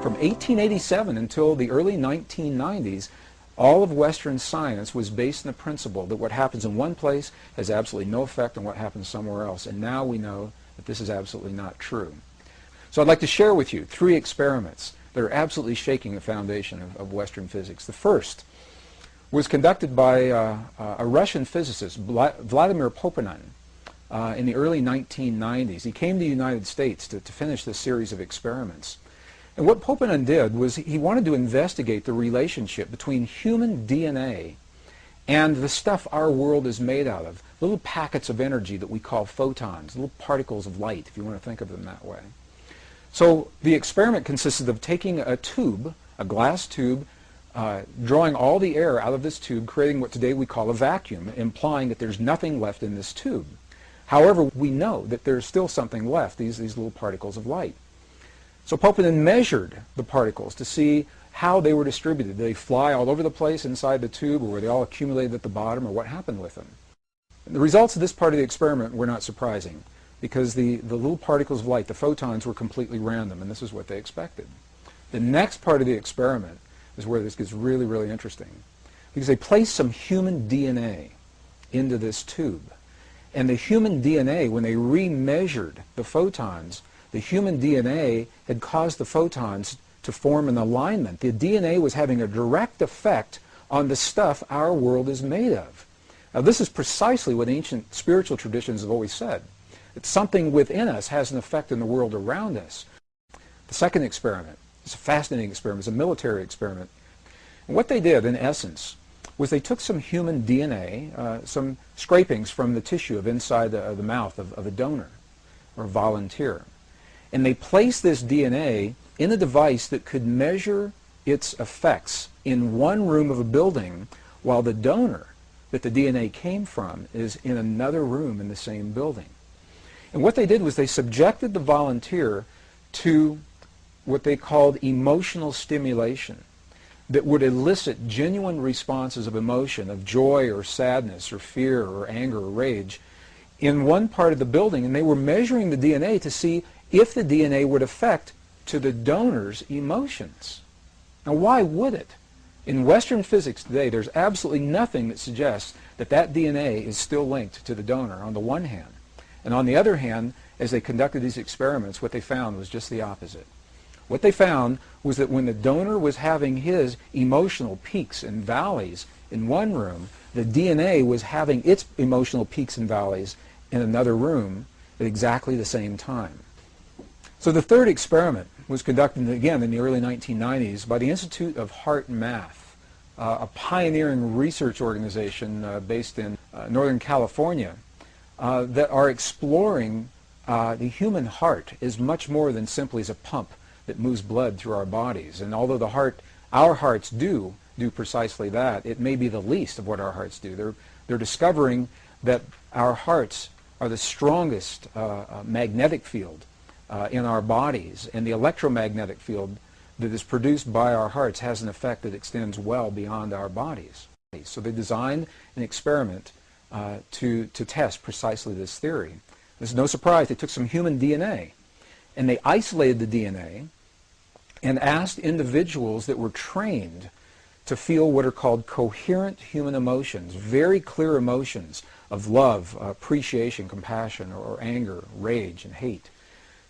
from 1887 until the early 1990s, all of Western science was based on the principle that what happens in one place has absolutely no effect on what happens somewhere else. And now we know that this is absolutely not true. So I'd like to share with you 3 experiments that are absolutely shaking the foundation of Western physics. The first was conducted by a Russian physicist, Vladimir Poponin, in the early 1990s. He came to the United States to finish this series of experiments. And what Poponin did was he wanted to investigate the relationship between human DNA and the stuff our world is made out of, little packets of energy that we call photons, little particles of light, if you want to think of them that way. So the experiment consisted of taking a tube, a glass tube, drawing all the air out of this tube, creating what today we call a vacuum, implying that there's nothing left in this tube. However, we know that there's still something left, these little particles of light. So Poponin measured the particles to see how they were distributed. Did they fly all over the place inside the tube, or were they all accumulated at the bottom, or what happened with them? And the results of this part of the experiment were not surprising, because the little particles of light, the photons, were completely random, and this is what they expected. The next part of the experiment is where this gets really, really interesting, because they placed some human DNA into this tube. And the human DNA, when they remeasured the photons, the human DNA had caused the photons to form an alignment. The DNA was having a direct effect on the stuff our world is made of. Now, this is precisely what ancient spiritual traditions have always said. That something within us has an effect in the world around us. The second experiment is a fascinating experiment. It's a military experiment. And what they did, in essence, was they took some human DNA, some scrapings from the tissue of inside the mouth of a donor or a volunteer, and they placed this DNA in a device that could measure its effects in one room of a building, while the donor that the DNA came from is in another room in the same building. And what they did was they subjected the volunteer to what they called emotional stimulation that would elicit genuine responses of emotion, of joy or sadness or fear or anger or rage in one part of the building. And they were measuring the DNA to see if the DNA would affect to the donor's emotions. Now, why would it? In Western physics today, there's absolutely nothing that suggests that that DNA is still linked to the donor on the one hand. And on the other hand, as they conducted these experiments, what they found was just the opposite. What they found was that when the donor was having his emotional peaks and valleys in one room, the DNA was having its emotional peaks and valleys in another room at exactly the same time. So the third experiment was conducted again in the early 1990s by the Institute of Heart Math, a pioneering research organization based in Northern California, that are exploring the human heart is much more than simply as a pump that moves blood through our bodies. And although our hearts do precisely that, it may be the least of what our hearts do. They're discovering that our hearts are the strongest magnetic field in our bodies, and the electromagnetic field that is produced by our hearts has an effect that extends well beyond our bodies. So they designed an experiment to test precisely this theory. This is no surprise. They took some human DNA and they isolated the DNA and asked individuals that were trained to feel what are called coherent human emotions, very clear emotions of love, appreciation, compassion, or anger, rage, and hate,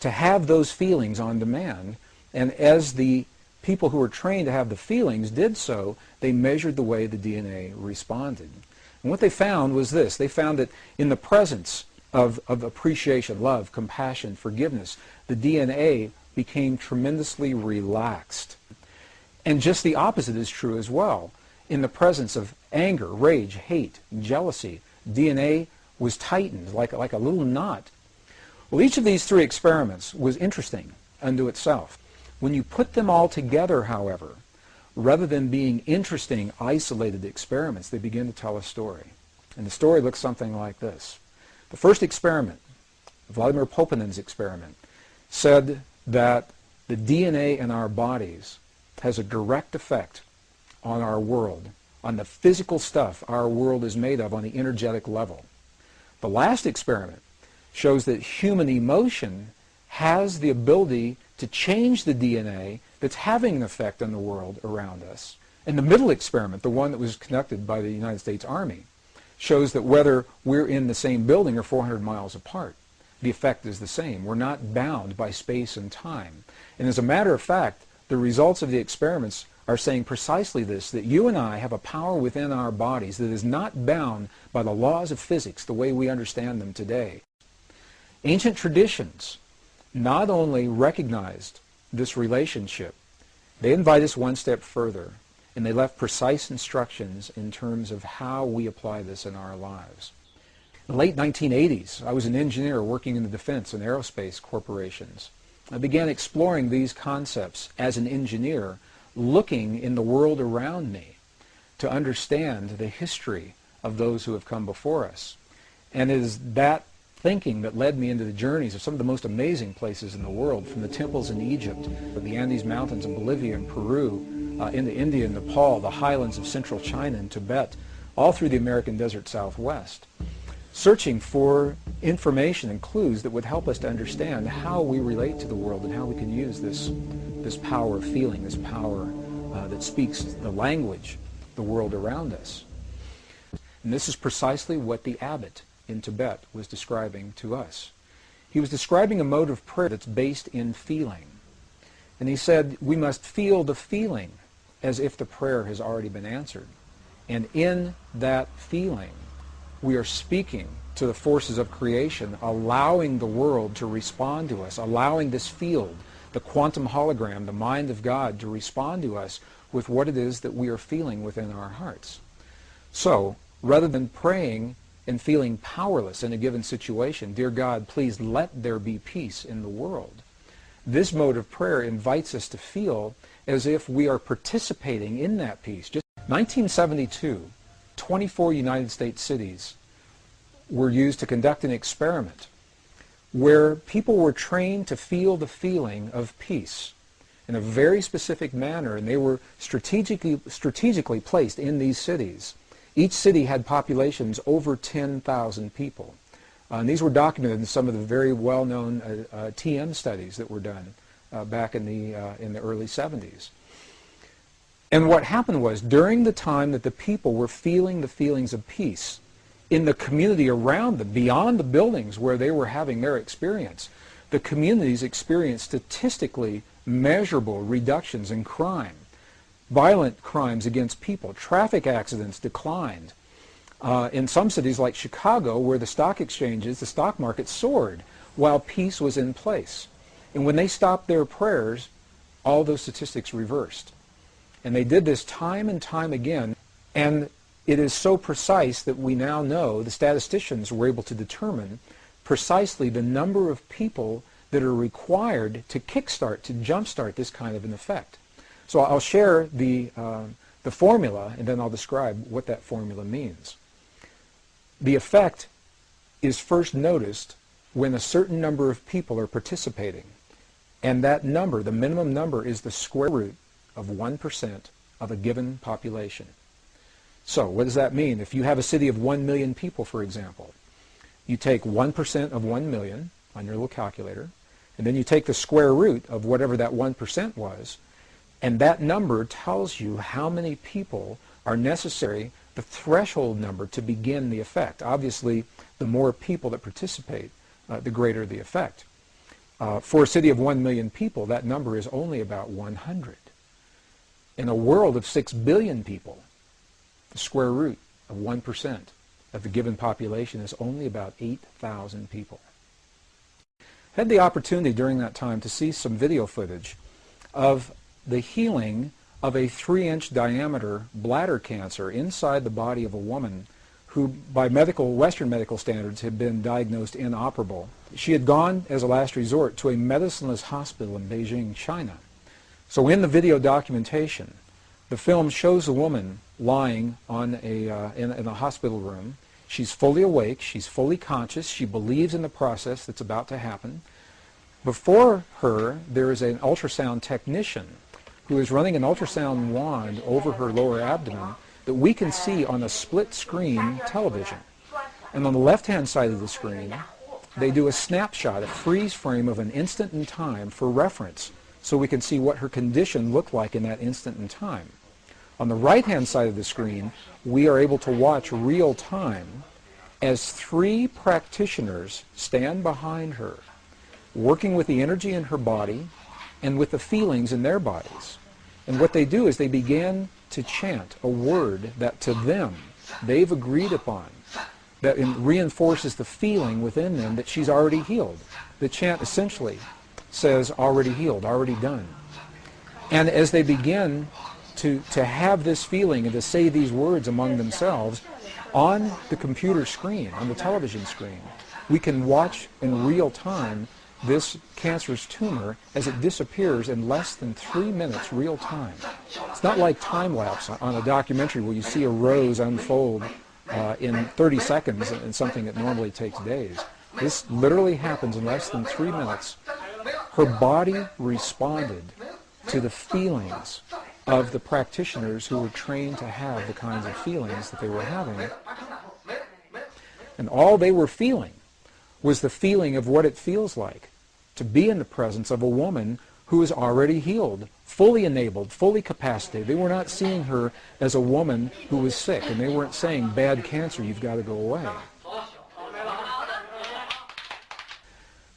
to have those feelings on demand. And as the people who were trained to have the feelings did so, they measured the way the DNA responded. And what they found was this. They found that in the presence of appreciation, love, compassion, forgiveness, the DNA became tremendously relaxed. And just the opposite is true as well. In the presence of anger, rage, hate, jealousy, DNA was tightened like a little knot. Well, each of these three experiments was interesting unto itself. When you put them all together, however, rather than being interesting, isolated experiments, they begin to tell a story. And the story looks something like this. The first experiment, Vladimir Poponin's experiment, said that the DNA in our bodies has a direct effect on our world, on the physical stuff our world is made of on the energetic level. The last experiment shows that human emotion has the ability to change the DNA that's having an effect on the world around us. And the middle experiment, the one that was conducted by the United States Army, shows that whether we're in the same building or 400 miles apart, the effect is the same. We're not bound by space and time. And as a matter of fact, the results of the experiments are saying precisely this, that you and I have a power within our bodies that is not bound by the laws of physics the way we understand them today. Ancient traditions not only recognized this relationship, they invite us one step further, and they left precise instructions in terms of how we apply this in our lives. In the late 1980s, I was an engineer working in the defense and aerospace corporations. I began exploring these concepts as an engineer, looking in the world around me to understand the history of those who have come before us. And it is that thinking that led me into the journeys of some of the most amazing places in the world, from the temples in Egypt, the Andes Mountains in Bolivia and Peru, into India and Nepal, the highlands of central China and Tibet, all through the American desert Southwest, searching for information and clues that would help us to understand how we relate to the world and how we can use this power of feeling, this power that speaks the language, the world around us. And this is precisely what the abbot in Tibet was describing to us. He was describing a mode of prayer that's based in feeling. And he said we must feel the feeling as if the prayer has already been answered. And in that feeling, we are speaking to the forces of creation, allowing the world to respond to us, allowing this field, the quantum hologram, the mind of God, to respond to us with what it is that we are feeling within our hearts. So, rather than praying and feeling powerless in a given situation, dear God, please let there be peace in the world, this mode of prayer invites us to feel as if we are participating in that peace. Just 1972, 24 United States cities were used to conduct an experiment where people were trained to feel the feeling of peace in a very specific manner, and they were strategically placed in these cities. Each city had populations over 10,000 people. And these were documented in some of the very well-known TM studies that were done back in the early 70s. And what happened was, during the time that the people were feeling the feelings of peace, in the community around them, beyond the buildings where they were having their experience, the communities experienced statistically measurable reductions in crime. Violent crimes against people, traffic accidents declined. In some cities like Chicago, where the stock exchanges, the stock market soared while peace was in place. And when they stopped their prayers, all those statistics reversed. And they did this time and time again. And it is so precise that we now know, the statisticians were able to determine precisely the number of people that are required to kickstart, to jumpstart this kind of an effect. So I'll share the formula, and then I'll describe what that formula means. The effect is first noticed when a certain number of people are participating. And that number, the minimum number, is the square root of 1% of a given population. So what does that mean? If you have a city of 1 million people, for example, you take 1% of 1 million on your little calculator, and then you take the square root of whatever that 1% was, and that number tells you how many people are necessary, the threshold number, to begin the effect. Obviously, the more people that participate, the greater the effect. For a city of 1 million people, that number is only about 100. In a world of 6 billion people, the square root of 1% of the given population is only about 8,000 people. I had the opportunity during that time to see some video footage of the healing of a 3-inch diameter bladder cancer inside the body of a woman who, by Western medical standards, had been diagnosed inoperable. She had gone, as a last resort, to a medicineless hospital in Beijing, China. So in the video documentation, the film shows a woman lying on in a hospital room. She's fully awake, she's fully conscious, she believes in the process that's about to happen. Before her, there is an ultrasound technician who is running an ultrasound wand over her lower abdomen that we can see on a split-screen television. And on the left-hand side of the screen, they do a snapshot, a freeze frame of an instant in time for reference so we can see what her condition looked like in that instant in time. On the right-hand side of the screen, we are able to watch real time as 3 practitioners stand behind her, working with the energy in her body and with the feelings in their bodies. And what they do is they begin to chant a word that to them they've agreed upon, that reinforces the feeling within them that she's already healed. The chant essentially says already healed, already done. And as they begin to have this feeling and to say these words among themselves, on the computer screen, on the television screen, we can watch in real time this cancerous tumor as it disappears in less than 3 minutes real time. It's not like time-lapse on a documentary where you see a rose unfold in 30 seconds in something that normally takes days. This literally happens in less than 3 minutes. Her body responded to the feelings of the practitioners who were trained to have the kinds of feelings that they were having. And all they were feeling was the feeling of what it feels like to be in the presence of a woman who is already healed, fully enabled, fully capacitated. They were not seeing her as a woman who was sick, and they weren't saying, bad cancer, you've got to go away.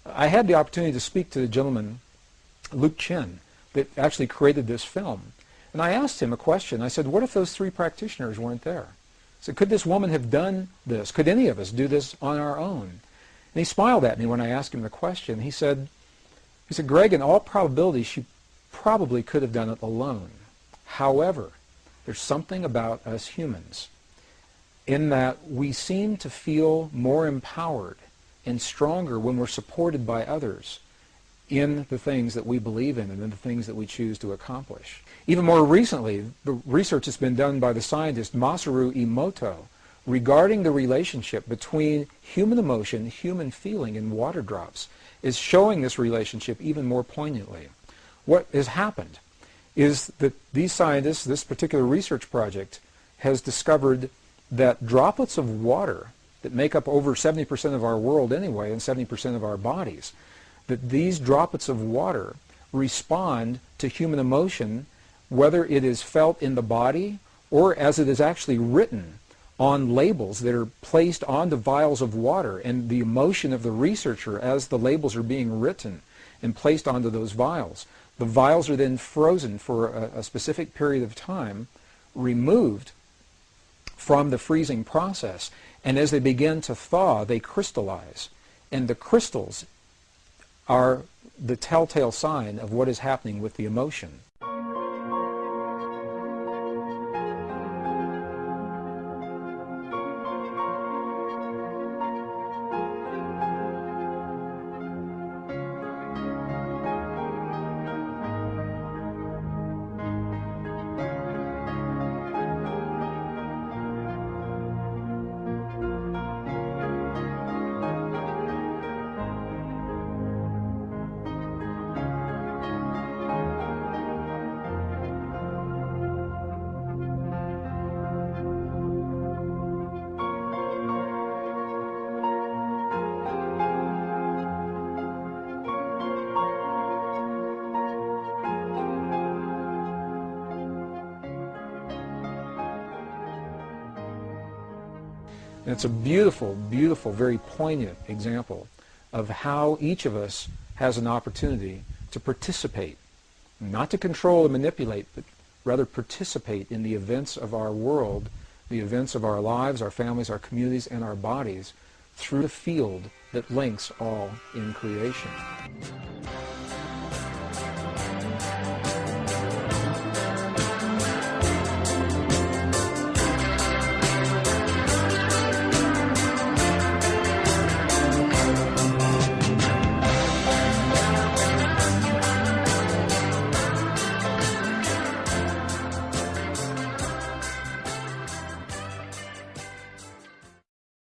I had the opportunity to speak to the gentleman, Luke Chin, that actually created this film. And I asked him a question. I said, what if those 3 practitioners weren't there? I said, could this woman have done this? Could any of us do this on our own? And he smiled at me when I asked him the question. He said, Gregg, in all probability, she probably could have done it alone. However, there's something about us humans in that we seem to feel more empowered and stronger when we're supported by others in the things that we believe in and in the things that we choose to accomplish. Even more recently, the research has been done by the scientist Masaru Emoto regarding the relationship between human emotion, human feeling, and water drops is showing this relationship even more poignantly. What has happened is that these scientists, this particular research project, has discovered that droplets of water that make up over 70% of our world anyway and 70% of our bodies, that these droplets of water respond to human emotion, whether it is felt in the body or as it is actually written on labels that are placed onto vials of water, and the emotion of the researcher as the labels are being written and placed onto those vials. The vials are then frozen for a specific period of time, removed from the freezing process, and as they begin to thaw, they crystallize. And the crystals are the telltale sign of what is happening with the emotion. And it's a beautiful, beautiful, very poignant example of how each of us has an opportunity to participate, not to control and manipulate, but rather participate in the events of our world, the events of our lives, our families, our communities, and our bodies through the field that links all in creation.